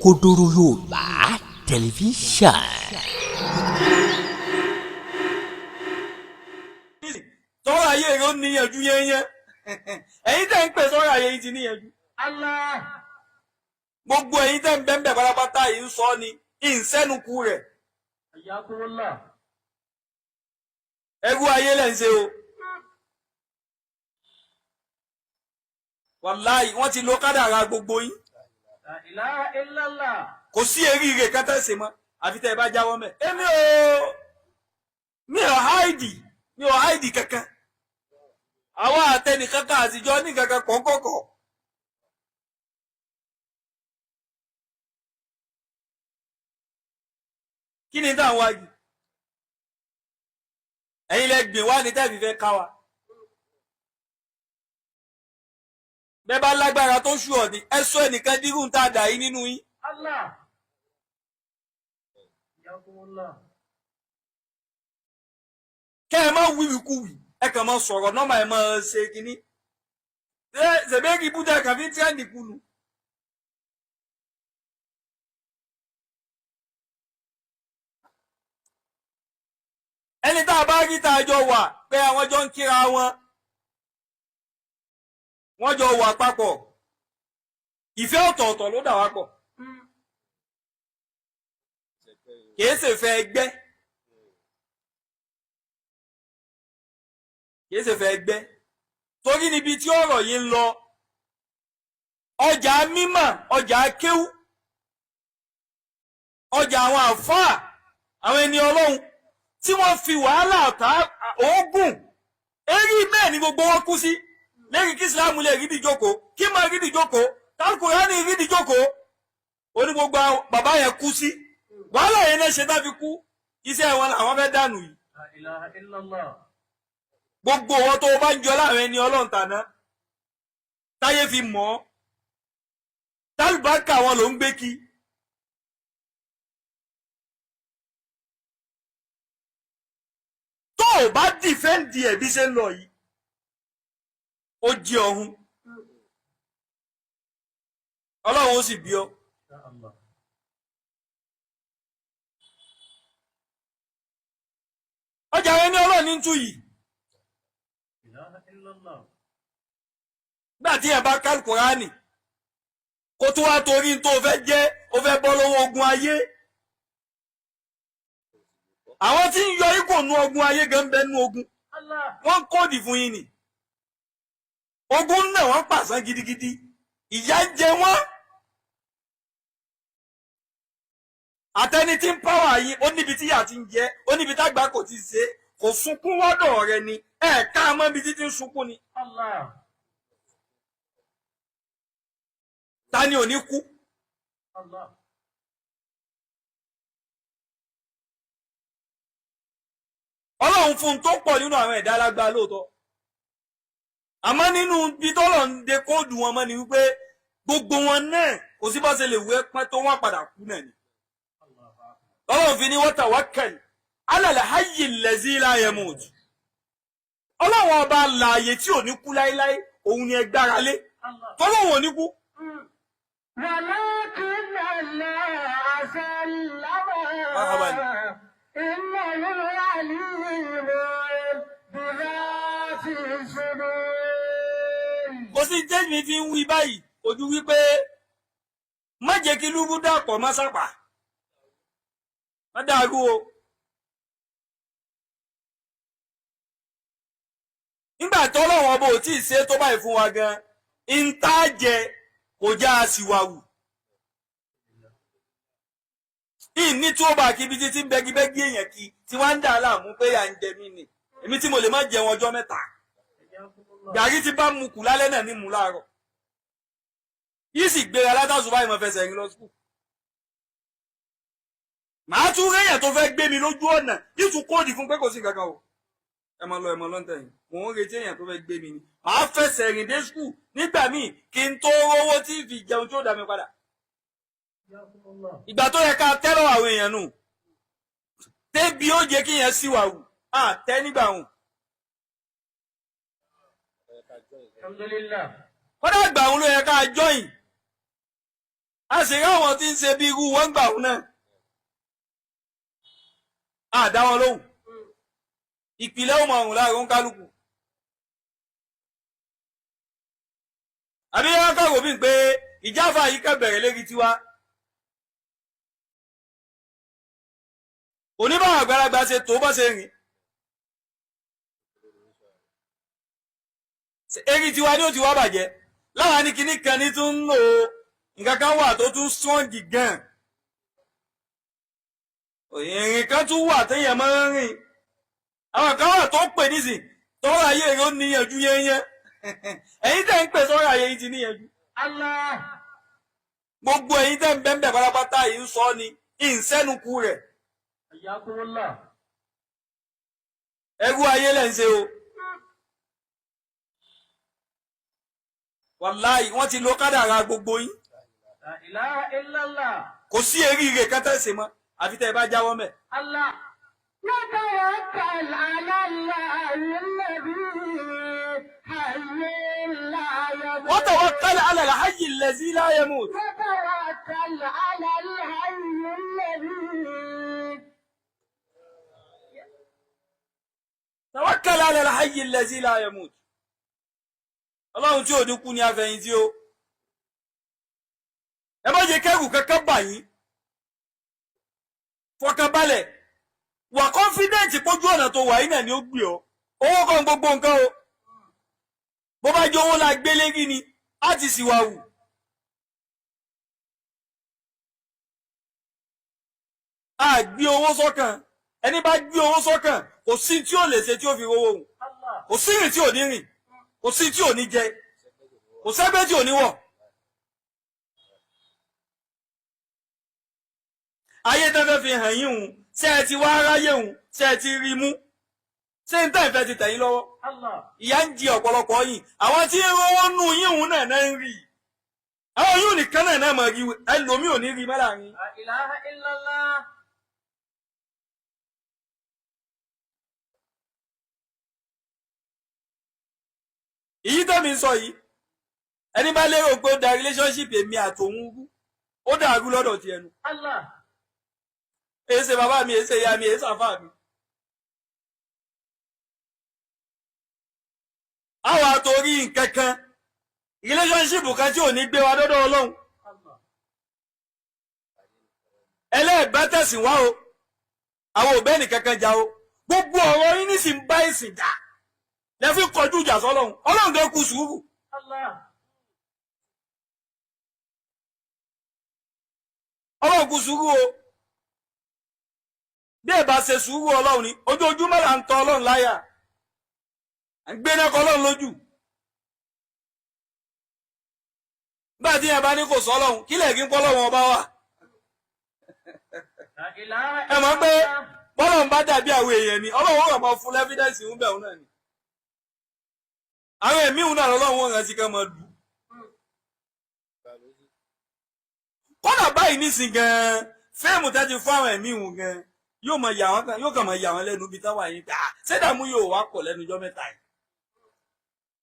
Kodoro Yorùbá tẹlifíṣàn. Sọ́rọ̀ ayé rẹ̀ ó níyànjú yẹnyẹn. Ẹ̀yin tẹ́ ń pè sọ́rọ̀ ayé yìí ti níyànjú. Allah. Gbogbo ẹ̀yin tẹ́ ń bẹ́ẹ̀ pátápátá yìí ń sọ ni ìǹsẹ́nukú rẹ̀. Ẹrú ayé lẹ́ ń ṣe o. Wàláì wọ́n ti lo kádàrá gbogbo yín. La ilaha illallah. Kò sí eríire kan tẹ́ ṣe mọ́ àfi tẹ́ ẹ bá jáwọ́ mẹ́. Mi ò háìdì kankan. Àwọn àtẹnì kankan àtijọ́ ní kankan kọ̀ọ̀kọ̀kọ̀. Kí ni táwọn wáyé? Ẹ̀yin lẹ gbìn wá ní tẹ́ẹ̀fì fẹ́ ká wa. Bẹ́ẹ̀ bá lágbára tó ṣù ọ̀ ní ẹ sọ ẹnìkan dírú ń tà dà yín nínú yín. Allah. Kẹ́ ẹ má wíwìkúwì ẹ kàn máa sọ̀rọ̀ nọ́mà ẹ máa ṣe kínní. Ṣèbéèkì búdà kàn fi tíẹ́ǹdì kunu. Ẹni tá a bá rí tá a jọ wà pé àwọn jọ ń kíra wọn. Wọ́n jọ wà papọ̀. Ìfẹ́ ọ̀tọ̀ọ̀tọ̀ ló dà wá pọ̀. Kìí ṣe fẹ́ ẹgbẹ́. Kìí ṣe fẹ́ ẹgbẹ́. Torí níbi tí ọ̀rọ̀ yìí ń lọ, ọjà mímọ̀, ọjà kéwú, ọjà àwọn àfáà, àwọn ẹni Ọlọ́run tí wọ́n fi wàhálà ọ̀tá oògùn, èrí bẹ́ẹ̀ ni gbogbo wọn kú sí. Lẹ́yìn kí Ìsìlámù lè rí dìjókòó, kí máa rí dìjókòó, Kùránì rí dìjókòó, oní gbogbo bàbá yẹn kú sí. Wàhálà yẹn náà ṣe tá fi kú, iṣẹ́ wọn làwọn fẹ́ dànù yìí. La ilaha illallah. Gbogbo wọn tó bá ń jọ láàrin ẹni Ọlọ́run tàná, táyé fi mọ̀ ọ́, tálùbákà wọn ló ń gbé kí. Tó o bá dìfẹ́ǹdì ẹ̀ bí ṣe ń lọ yìí, ó jí ọ̀hún. Ọlọ́run ó sì bí ọ. Ọjà rẹ ní Ọlọ́run ní tú yìí. Gbà tí ẹ bá ká Kùránì, kó tó wá torí tó fẹ́ jẹ́, ó fẹ́ bọ́ lọ́wọ́ ogun ayé. Àwọn tí ń yọ ikò nú ogun ayé gan bẹ nú ogun. Wọ́n kóòdì fún yín ni. Ogun náà wọ́n pàṣán gidigidi. Ìyà ń jẹ wọ́n. Àtẹni tí ń pàwà yín, ó níbi tí ìyà ti ń jẹ, ó níbi tágbà kò ti ṣe, kò sunkún wọ́dọ̀ rẹ ni, ẹ̀ẹ̀ká mọ́ ibi títí ń sunkún ni. Allah. Ta ni ò ní kú? Allah. Ọlọ́run fún un tó pọ̀ nínú àwọn ẹ̀dá alágbá lóòótọ́. Àmọ́ nínú bí tọ́lọ̀ ń de kóòdù wọn mọ́ ni wípé gbogbo wọn náà kò sí bá ṣe lè wé pẹ́ tó wọ́n padà kú náà ni. Ọlọ́run fi ní wa tawakkal ala al-hayyi allazi la yamut. Ọlọ́run ọba láàyè tí ò ní kú láíláí, òun ni ẹ gbára lé. Tọ́lọ́run ò ní kú. Walakin Allah sallama innahu alimun bidhati sudur. Kò sí jẹ́mi fi ń wí báyìí, ojú wípé má jẹ́ kí lúbú dàpọ̀ má sápà. Má dàrú o. Nígbà tọ́lọ́run ọba ò tí ì ṣe tó báyìí fún wa gan, ń tá jẹ kò já a sì wà wù. Ìní tí ó bá kí ibi títí ń bẹ́gibẹ́gí èèyàn kí tí wọ́n ń dà láàmú pé à ń jẹ mí ni. Èmi tí mo lè má jẹun ọjọ́ mẹ́ta. Gàrí tí bá mu kù lálẹ́ náà ní mu láàárọ̀. Yìí sì gbéra látàṣù báyìí mo fẹsẹ̀ rìn lọ sùkúù. Màá tún réyàn tó fẹ́ gbé mi lójú ọ̀nà yìí tún kóòdì fún pé kò sí kankan o. Ẹ máa lọ lọ́ntẹ̀yìn. Mò ń retí èèyàn tó fẹ́ gbé mi ni. Màá fẹsẹ̀ rìn dé sùkúù nígbà míì kí n tó rówó tí fi jẹun tí ó dá mi padà. Ìgbà tó yẹ ká tẹ́lọ̀ àwọn èèyàn nù. Tébi ó jẹ́ kí yẹn síwà wù. Tẹ́ nígbà hùn. Kọ́dà ìgbà òun ló yẹ ká jọyìn. a sì ráwọn tí ń ṣe bí irú wọn gbà wọn náà a dá wọn lóhùn ìpìlẹ̀ ọmọ ọ̀hún láàrin kálukú àbí wọn kọ̀wé bí pé ìjáfà yìí kẹ́ bẹ̀rẹ̀ lérí tiwa oníbàwọn àgbàlagbà ṣe tó bọ́ ṣe rìn eri tiwa ni ó ti wá bàjẹ́ láwọn ní kinní kan ní tún ń lò nǹkan kan wà tó tún strong gan ìrìn kan tún wà téèyàn máa ń rìn àwọn kan wà tó pè nísìn tọ́rọ ayé rẹ̀ ó níyànjú yẹnyẹn ẹ̀yin tẹ́ ń pè sọ́rọ ayé yìí ti níyànjú gbogbo ẹ̀yin tẹ́ ń bẹ́ẹ̀ pátápátá yìí ń sọ ni ìǹsẹ́nukú rẹ̀ ẹrú ayé lẹ́ ń ṣe o wàláì wọ́n ti lo kádàrá gbogbo yín kò sí eríire kan tẹ́ ṣe mọ́ àfi tẹ́ ẹ bá jáwọ́ mẹ́. وتوكل على الله الذي حي لا يموت وتوكل على الحي الذي لا يموت وتوكل على الحي الذي توكل على الحي الذي لا يموت Ọlọ́run tí ò ní kú ní afẹ́yìntì o ẹ má jẹ́ kẹ́rù kankan bà yín fọkànbalẹ̀ wà confident pójú ọ̀nà tó wà yín náà ni ó gbé ọ owó kan gbogbo nǹkan o bó bá jẹ́ owó la gbé lérí ni á ti sì wà wù á gbé owó sọ́kàn ẹni bá gbé owó sọ́kàn kò sí tí ò lè ṣe tí ó fi rówó hùn kò sí rìn tí ò ní rìn kò sí tí ò ní jẹ kò sẹ́gbẹ́ tí ò ní wọ̀ ayé tẹ́fẹ́ fi hàn yín hùn ṣé ẹ ti wá aráyé hùn ṣé ẹ ti rí mú ṣé ń tẹ́ ìfẹ́ ti tẹ̀yìn lọ́wọ́ ìyà ń jẹ ọ̀pọ̀lọpọ̀ yín àwọn tí owó nù yín hùn náà ń rí àwọn yóò nìkan náà mọ̀ rí ẹlòmíì ò ní rí mẹ́lá rí. La ilaha illallah. èyí tẹ́mi sọ yìí ẹni bá lérò pé ó da relationship èmi àtòun rú ó dàrú lọ́dọ̀ ti ẹnu. èsè bàbá mi èsè ìyá mi èsè àfà mi. àwọn àtòrí nǹkan kan relationship kan tí ò ní gbé wa dọ́dọ̀ Ọlọ́run ẹlẹ́ẹ̀bá tẹ̀sìn wá o àwọn òbẹ́ nìkan kan jà o gbogbo ọ̀rọ̀ yín nísìn bá ìsìn jà lẹ́fí kọjú ìjà sọ́lọ́run Ọlọ́run tó kú sùúrù. Ọlọ́run kú sùúrù o bí ẹ bá ṣe sùúrù Ọlọ́run ni ojoojúmọ́ là ń tọ Ọlọ́run láyà à ń gbé náà kọ Ọlọ́run lójú. nígbà tí ẹ bá ní kò sọ Ọlọ́run kí lẹ̀ kí ń pọ́ Ọlọ́run ọba wa. ẹ mọ̀ pé bọ́lọ́run bá dàbí àwọn èèyàn ni Ọlọ́run ó rọ̀ mọ́ fún lẹ́fídẹ́ǹsì ń bẹ̀ òun náà ni. àwọn èmi òun náà lọ́wọ́ wọn rántí ká máa dù. kọ́nà báyìí nísìn gan-an fíìmù tẹ́tí fún àwọn ẹ̀mí òun gan-an yóò kàn máa yà wọ́n lẹ́nu bí táwọn àyè pé ṣẹ́dàmú yóò wá pọ̀ lẹ́nu ọjọ́ mẹ́ta yìí.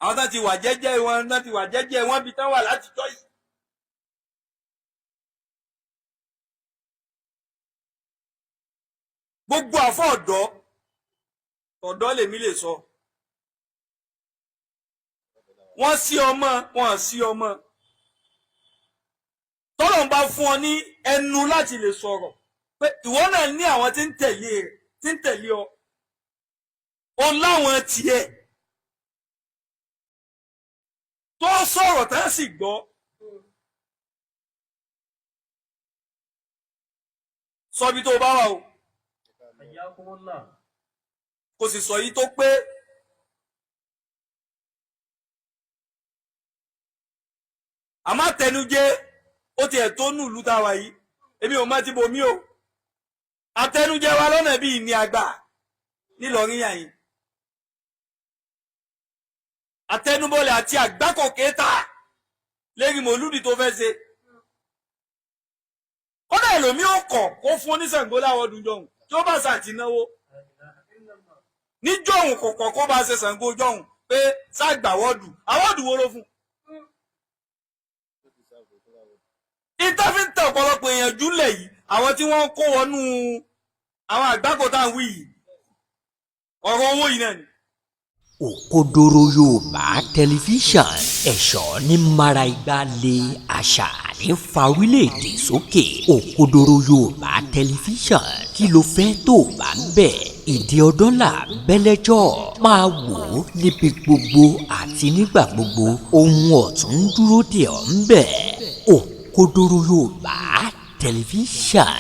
àwọn tó ti wà jẹ́jẹ́ wọn bí táwọn láti jọ́ yìí. gbogbo àfọ ọ̀dọ́ lèmi lè sọ. wọ́n sí ọmọ wọn sí ọmọ tọ́lọ̀ ń bá fún ọ ní ẹnu láti lè sọ̀rọ̀ pé ìwọ náà ní àwọn tí ń tẹ̀lé ọ o láwọn tiẹ̀ tó sọ̀rọ̀ tá sì gbọ́ sọbi tó bá wà o kò sì sọ yìí tó pé àmọ́ àtẹnujẹ ó tiẹ̀ tó nù ìlú táwa yìí èmi ò má ti bo mí o àtẹnujẹ wa lọ́nà bíi ní àgbà nílọrin yàyìn àtẹnubọlẹ̀ àti àgbákò kéta lérí mòlúdì tó fẹ́ ṣe kódà ẹlòmí ò kọ̀ kó fún oníṣàngó láwọ́dún jọ̀hún tí ó bá ṣàtì náwó níjọ̀hún kọ̀kọ̀ kó bá ṣe Ṣàngó jọ̀hún pé ṣàgbà wọ́ọ̀dù àwọ́dù wo ló fún ìtàfin tẹ ọ̀pọ̀lọpọ̀ èèyàn júlẹ̀ yìí àwọn tí wọ́n kó wọnú àwọn àgbákò tá à ń wí yìí ọ̀rọ̀ owó yìí náà ni. Òkodoro Yorùbá tẹlifíṣàn ẹ̀ṣọ́ ní mara igba lé àṣà ní fa orílẹ̀-èdè sókè. Òkodoro Yorùbá tẹlifíṣàn kí ló fẹ́ tó bá ń bẹ̀. Ìdí ọdún là bẹ́lẹ́jọ́ máa wò ó níbi gbogbo àti nígbà gbogbo ohun ọ̀tún dúró dè ọ́ ń bẹ̀. Òkodoro Yorùbá tẹlifíṣàn.